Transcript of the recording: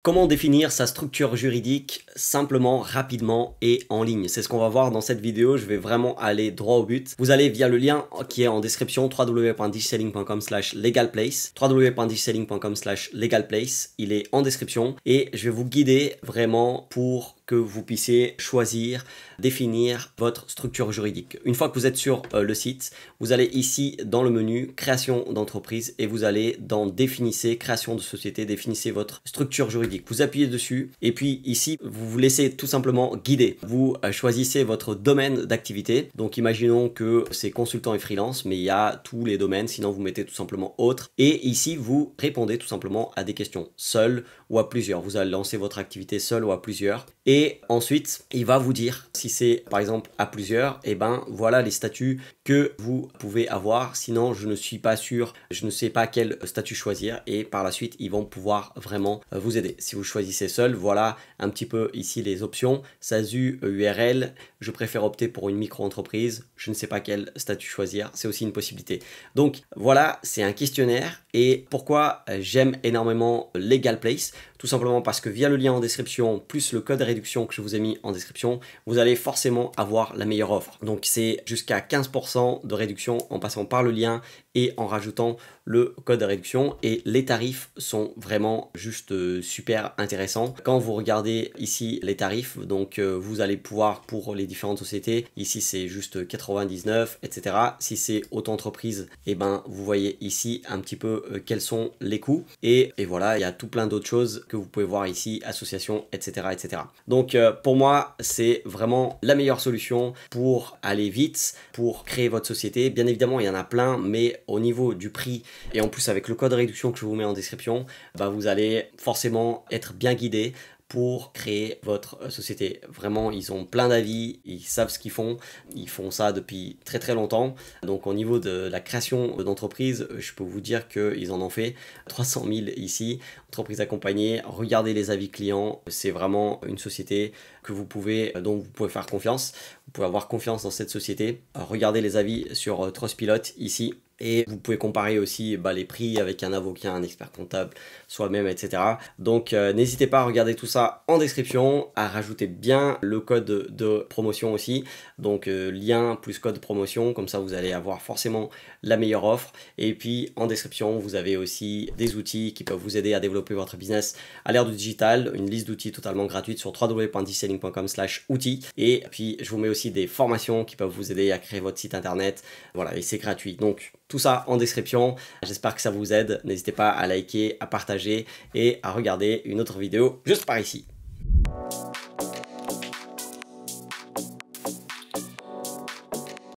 Comment définir sa structure juridique simplement, rapidement et en ligne? C'est ce qu'on va voir dans cette vidéo. Je vais vraiment aller droit au but. Vous allez via le lien qui est en description, www.digiselling.com/legalplace, www.digiselling.com/legalplace. Il est en description et je vais vous guider vraiment pour que vous puissiez choisir, définir votre structure juridique. Une fois que vous êtes sur le site, vous allez ici dans le menu création d'entreprise et vous allez dans définissez, création de société, définissez votre structure juridique. Vous appuyez dessus et puis ici, vous vous laissez tout simplement guider. Vous choisissez votre domaine d'activité. Donc imaginons que c'est consultant et freelance, mais il y a tous les domaines, sinon vous mettez tout simplement autre. Et ici, vous répondez tout simplement à des questions, seul ou à plusieurs. Vous allez lancer votre activité seul ou à plusieurs. Et ensuite, il va vous dire, si c'est par exemple à plusieurs, et ben voilà les statuts que vous pouvez avoir. Sinon, je ne suis pas sûr, je ne sais pas quel statut choisir. Et par la suite, ils vont pouvoir vraiment vous aider. Si vous choisissez seul, voilà un petit peu ici les options. SASU, URL, je préfère opter pour une micro-entreprise. Je ne sais pas quel statut choisir. C'est aussi une possibilité. Donc voilà, c'est un questionnaire. Et pourquoi j'aime énormément LegalPlace? Tout simplement parce que via le lien en description, plus le code de réduction que je vous ai mis en description, vous allez forcément avoir la meilleure offre. Donc c'est jusqu'à 15% de réduction en passant par le lien et en rajoutant le code de réduction. Et les tarifs sont vraiment juste super intéressants. Quand vous regardez ici les tarifs, donc vous allez pouvoir pour les différentes sociétés, ici c'est juste 99, etc. Si c'est auto-entreprise, et ben vous voyez ici un petit peu quels sont les coûts. Et voilà, il y a tout plein d'autres choses que vous pouvez voir ici, association, etc. etc. Donc pour moi, c'est vraiment la meilleure solution pour aller vite, pour créer votre société. Bien évidemment, il y en a plein, mais au niveau du prix, et en plus avec le code de réduction que je vous mets en description, bah, vous allez forcément être bien guidé pour créer votre société. Vraiment, ils ont plein d'avis, ils savent ce qu'ils font ça depuis très très longtemps. Donc au niveau de la création d'entreprise, je peux vous dire qu'ils en ont fait 300 000 ici, entreprise accompagnée. Regardez les avis clients, c'est vraiment une société que vous pouvez, dont vous pouvez faire confiance. Vous pouvez avoir confiance dans cette société. Regardez les avis sur Trustpilot ici. Et vous pouvez comparer aussi les prix avec un avocat, un expert comptable, soi-même, etc. Donc n'hésitez pas à regarder tout ça en description, à rajouter bien le code de promotion aussi. Donc lien plus code promotion, comme ça vous allez avoir forcément la meilleure offre. Et puis en description, vous avez aussi des outils qui peuvent vous aider à développer votre business à l'ère du digital, une liste d'outils totalement gratuite sur www.digiselling.com/outils. Et puis je vous mets aussi des formations qui peuvent vous aider à créer votre site internet. Voilà, et c'est gratuit. Donc tout ça en description. J'espère que ça vous aide. N'hésitez pas à liker, à partager et à regarder une autre vidéo juste par ici.